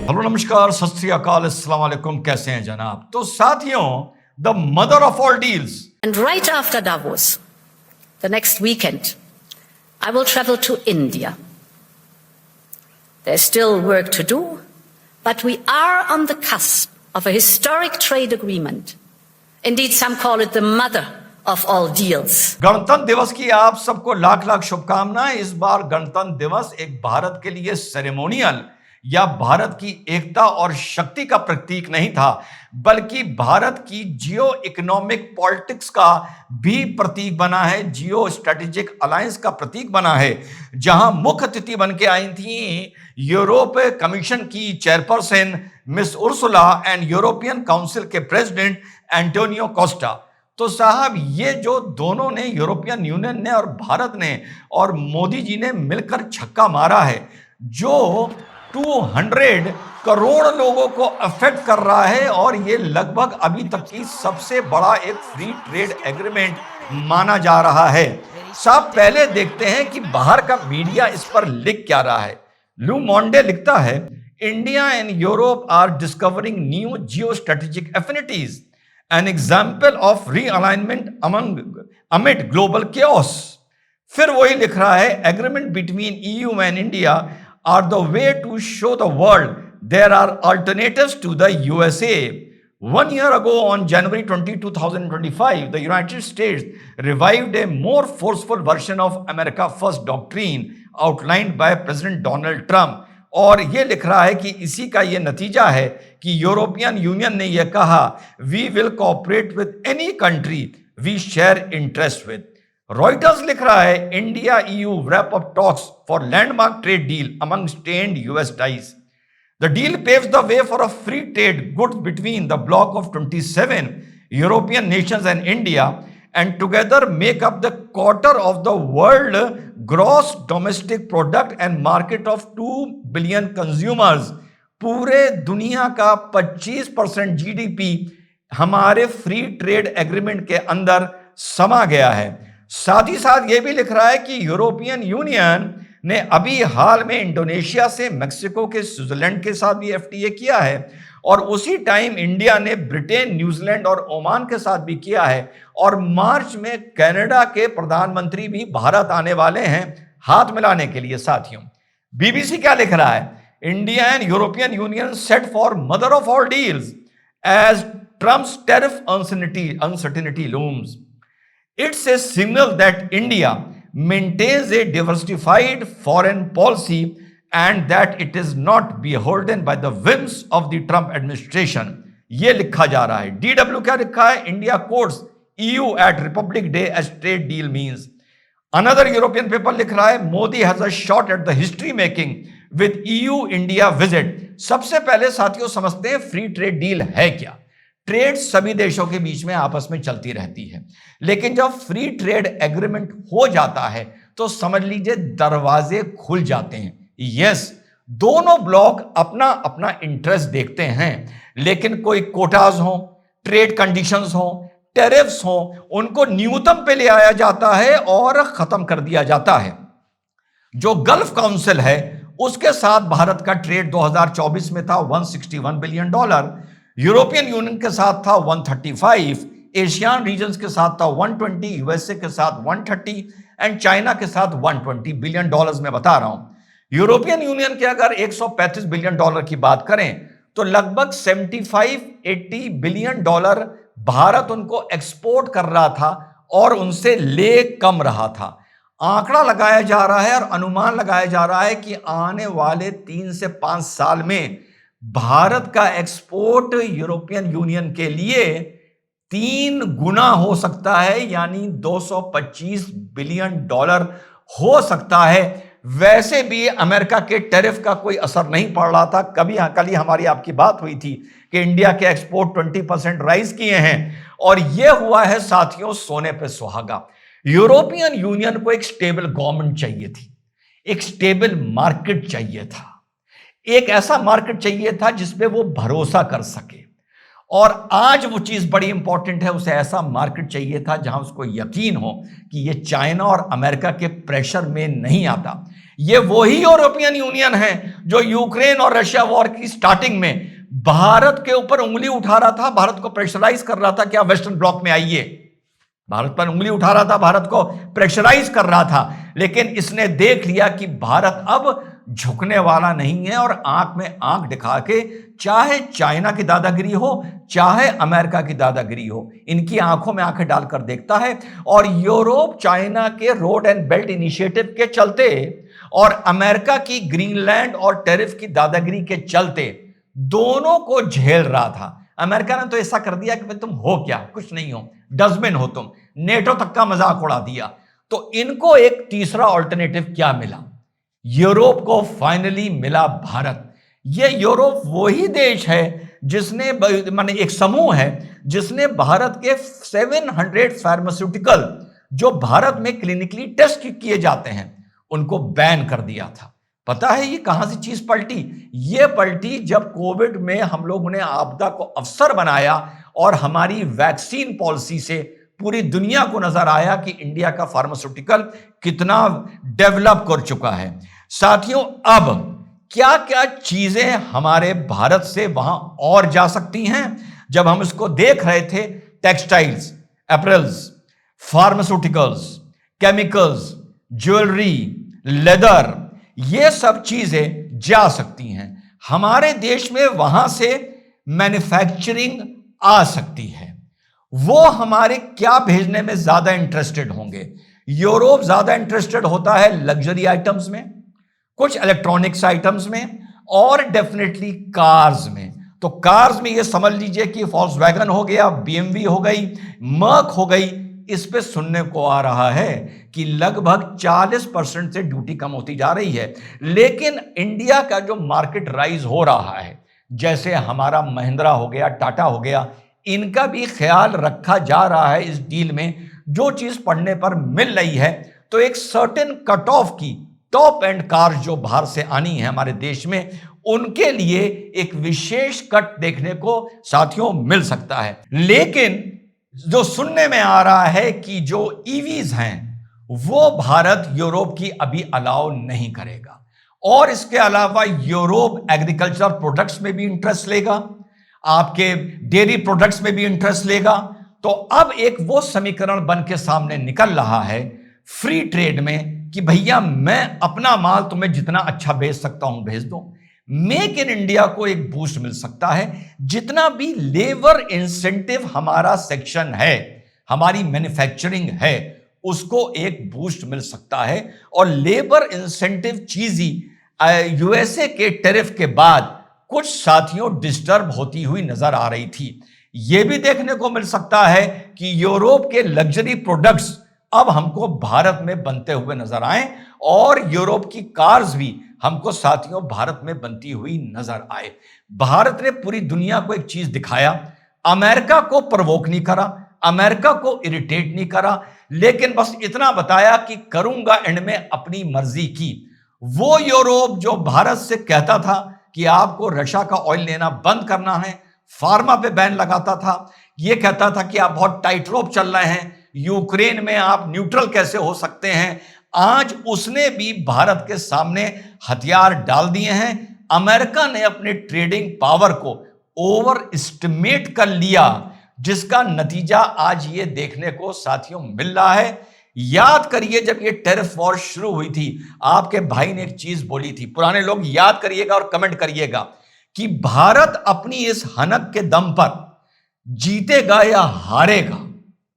Hello, नमस्कार, सत श्री अकाल, अस्सलाम वालेकुम। कैसे हैं जनाब? तो साथियों, the mother of all deals. And right after Davos, the next weekend, I will travel to India. There's still work to do, but we are on the cusp of a historic trade agreement. Indeed, some call it the mother of all deals. गणतंत्र दिवस की आप सबको लाख लाख शुभकामनाएं। इस बार गणतंत्र दिवस एक भारत के लिए सेरेमोनियल या भारत की एकता और शक्ति का प्रतीक नहीं था, बल्कि भारत की जियो इकोनॉमिक पॉलिटिक्स का भी प्रतीक बना है, जियो स्ट्रेटेजिक अलायंस का प्रतीक बना है, जहां मुख्य अतिथि बन के आई थी यूरोप कमीशन की chairperson miss Ursula and European council के प्रेसिडेंट एंटोनियो कोस्टा। तो साहब, ये जो दोनों ने, यूरोपियन यूनियन ने और भारत ने और मोदी जी ने मिलकर छक्का मारा है, जो 200 करोड़ लोगों को अफेक्ट कर रहा है, और ये लगभग अभी तक की सबसे बड़ा एक फ्री ट्रेड एग्रीमेंट माना जा रहा है। साहब, पहले देखते हैं कि बाहर का मीडिया इस पर लिख क्या रहा है। लू मॉन्डे लिखता है, India and Europe are discovering new geostrategic affinities, an example of realignment amid global chaos। फिर वही लिख रहा है, agreement between EU and India are the way to show the world there are alternatives to the USA. 1 year ago, on January 20, 2025, the United States revived a more forceful version of America First doctrine outlined by President Donald Trump. और ये लिख रहा है कि इसी का ये नतीजा है कि यूरोपियन यूनियन ने यह कहा, we will cooperate with any country we share interest with. Reuters लिख रहा है, India EU wrap up talks for landmark trade deal among strained US ties. The deal paves the way for a free trade goods between the bloc of 27 European nations and India, and together make up the quarter of the world gross domestic product and market of 2 billion consumers. पूरे दुनिया का 25% GDP हमारे free trade agreement के अंदर समा गया है। साथ ही साथ यह भी लिख रहा है कि यूरोपियन यूनियन ने अभी हाल में इंडोनेशिया से, मेक्सिको के, स्विट्जरलैंड के साथ भी FTA किया है, और उसी टाइम इंडिया ने ब्रिटेन, न्यूजीलैंड और ओमान के साथ भी किया है, और मार्च में कनाडा के प्रधानमंत्री भी भारत आने वाले हैं हाथ मिलाने के लिए। साथियों, BBC क्या लिख रहा है, India and European Union set for mother of all deals as Trump's tariff uncertainty looms. It's a signal that India maintains a diversified foreign policy and that it is not beholden by the whims of the Trump administration. ये लिखा जा रहा है। DW क्या लिखा है, India quotes EU at Republic Day as trade deal means. Another European paper लिख रहा है, Modi has a shot at the history making with EU India visit. सबसे पहले साथियों समझते हैं फ्री ट्रेड डील है क्या। ट्रेड सभी देशों के बीच में आपस में चलती रहती है, लेकिन जब फ्री ट्रेड एग्रीमेंट हो जाता है तो समझ लीजिए दरवाजे खुल जाते हैं। यस, दोनों ब्लॉक अपना अपना इंटरेस्ट देखते हैं, लेकिन कोई कोटाज हो, ट्रेड कंडीशंस हो, टैरिफ्स हो, उनको न्यूनतम पे ले आया जाता है और खत्म कर दिया जाता है। जो गल्फ काउंसिल है उसके साथ भारत का ट्रेड 2024 में था $161 बिलियन, यूरोपियन यूनियन के साथ था 135, एशियान रीजन्स के साथ था 120, यूएसए के साथ 130 एंड चाइना के साथ 120 बिलियन डॉलर्स में बता रहा हूं। यूरोपियन यूनियन के अगर 135 बिलियन डॉलर की बात करें तो लगभग 75-80 बिलियन डॉलर भारत उनको एक्सपोर्ट कर रहा था और उनसे ले कम रहा था। आंकड़ा लगाया जा रहा है और अनुमान लगाया जा रहा है कि आने वाले 3 से 5 साल में भारत का एक्सपोर्ट यूरोपियन यूनियन के लिए 3 गुना हो सकता है, यानी 225 बिलियन डॉलर हो सकता है। वैसे भी अमेरिका के टैरिफ का कोई असर नहीं पड़ रहा था। कल ही हमारी आपकी बात हुई थी कि इंडिया के एक्सपोर्ट 20% राइज किए हैं, और यह हुआ है साथियों सोने पे सुहागा। यूरोपियन यूनियन को एक स्टेबल गवर्नमेंट चाहिए थी, एक स्टेबल मार्केट चाहिए था, एक ऐसा मार्केट चाहिए था जिसपे वो भरोसा कर सके, और आज वो चीज बड़ी इंपॉर्टेंट है, उसे ऐसा मार्केट चाहिए था जहां उसको यकीन हो कि ये चाइना और अमेरिका के प्रेशर में नहीं आता। ये वही यूरोपियन यूनियन है जो यूक्रेन और रशिया वॉर की स्टार्टिंग में भारत के ऊपर उंगली उठा रहा था, भारत को प्रेशराइज कर रहा था कि आप वेस्टर्न ब्लॉक में आइए। भारत पर उंगली उठा रहा था, भारत को प्रेशराइज कर रहा था, लेकिन इसने देख लिया कि भारत अब झुकने वाला नहीं है और आंख में आंख दिखा के, चाहे चाइना की दादागिरी हो, चाहे अमेरिका की दादागिरी हो, इनकी आंखों में आंखें डालकर देखता है। और यूरोप चाइना के रोड एंड बेल्ट इनिशिएटिव के चलते और अमेरिका की ग्रीनलैंड और टेरिफ की दादागिरी के चलते दोनों को झेल रहा था। अमेरिका ने तो ऐसा कर दिया कि भाई तुम हो क्या, कुछ नहीं हो, डस्टबिन हो तुम, नेटो तक का मजाक उड़ा दिया। तो इनको एक तीसरा ऑल्टरनेटिव क्या मिला? यूरोप को फाइनली मिला भारत। यह यूरोप वही देश है जिसने, माने एक समूह है जिसने भारत के 700 फार्मास्यूटिकल जो भारत में क्लिनिकली टेस्ट किए जाते हैं उनको बैन कर दिया था। पता है ये कहां से चीज पलटी? ये पलटी जब कोविड में हम लोगों ने आपदा को अवसर बनाया और हमारी वैक्सीन पॉलिसी से पूरी दुनिया को नजर आया कि इंडिया का फार्मास्यूटिकल कितना डेवलप कर चुका है। साथियों, अब क्या क्या चीजें हमारे भारत से वहां और जा सकती हैं? जब हम इसको देख रहे थे, textiles, apparels, pharmaceuticals, chemicals, jewellery, leather, ये सब चीजें जा सकती हैं। हमारे देश में वहां से मैन्युफैक्चरिंग आ सकती है। वो हमारे क्या भेजने में ज्यादा इंटरेस्टेड होंगे? यूरोप ज्यादा इंटरेस्टेड होता है लग्जरी आइटम्स में, कुछ इलेक्ट्रॉनिक्स आइटम्स में और डेफिनेटली कार्स में। तो कार्स में ये समझ लीजिए कि वॉक्सवैगन हो गया, बीएमवी हो गई, मर्क हो गई। इस पे सुनने को आ रहा है कि लगभग 40% से ड्यूटी कम होती जा रही है। लेकिन इंडिया का जो मार्केट राइज हो रहा है, जैसे हमारा महिंद्रा हो गया, टाटा हो गया, इनका भी ख्याल रखा जा रहा है इस डील में। जो चीज पढ़ने पर मिल रही है तो एक सर्टेन कट ऑफ की टॉप एंड कार जो बाहर से आनी है हमारे देश में, उनके लिए एक विशेष कट देखने को साथियों मिल सकता है। लेकिन जो सुनने में आ रहा है कि जो ईवीज हैं वो भारत यूरोप की अभी अलाउ नहीं करेगा, और इसके अलावा यूरोप एग्रीकल्चर प्रोडक्ट्स में भी इंटरेस्ट लेगा, आपके डेयरी प्रोडक्ट्स में भी इंटरेस्ट लेगा। तो अब एक वो समीकरण बन के सामने निकल रहा है फ्री ट्रेड में कि भैया मैं अपना माल तुम्हें जितना अच्छा भेज सकता हूं भेज दो। मेक इन इंडिया को एक बूस्ट मिल सकता है। जितना भी लेबर इंसेंटिव हमारा सेक्शन है, हमारी मैन्युफैक्चरिंग है, उसको एक बूस्ट मिल सकता है। और लेबर इंसेंटिव चीज ही यूएसए के टेरिफ के बाद कुछ साथियों डिस्टर्ब होती हुई नजर आ रही थी। यह भी देखने को मिल सकता है कि यूरोप के लग्जरी प्रोडक्ट्स अब हमको भारत में बनते हुए नजर आए और यूरोप की कार्स भी हमको साथियों भारत में बनती हुई नजर आए। भारत ने पूरी दुनिया को एक चीज दिखाया, अमेरिका को प्रवोक नहीं करा, अमेरिका को इरिटेट नहीं करा, लेकिन बस इतना बताया कि करूंगा एंड में अपनी मर्जी की। वो यूरोप जो भारत से कहता था कि आपको रशिया का ऑयल लेना बंद करना है, फार्मा पे बैन लगाता था, ये कहता था कि आप बहुत टाइट रोप चल रहे हैं, यूक्रेन में आप न्यूट्रल कैसे हो सकते हैं, आज उसने भी भारत के सामने हथियार डाल दिए हैं। अमेरिका ने अपने ट्रेडिंग पावर को ओवर एस्टिमेट कर लिया, जिसका नतीजा आज ये देखने को साथियों मिल रहा है। याद करिए जब ये टेरिफ वॉर शुरू हुई थी, आपके भाई ने एक चीज बोली थी, पुराने लोग याद करिएगा और कमेंट करिएगा कि भारत अपनी इस हनक के दम पर जीतेगा या हारेगा,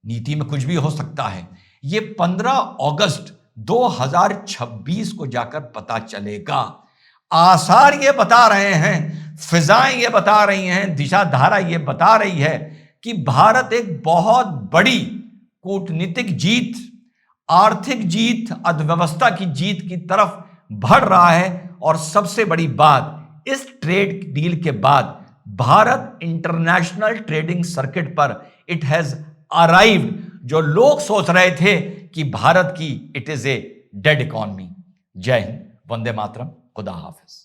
नीति में कुछ भी हो सकता है। ये 15 अगस्त 2026 को जाकर पता चलेगा। आसार ये बता रहे हैं, फिजाएं ये बता रही हैं, दिशा धारा ये बता रही है कि भारत एक बहुत बड़ी कूटनीतिक जीत, आर्थिक जीत, अर्थव्यवस्था की जीत की तरफ बढ़ रहा है। और सबसे बड़ी बात, इस ट्रेड डील के बाद भारत इंटरनेशनल ट्रेडिंग सर्किट पर इट हैज अराइव्ड। जो लोग सोच रहे थे कि भारत की it is a dead economy. जय हिंद, वंदे मातरम, खुदा हाफिज।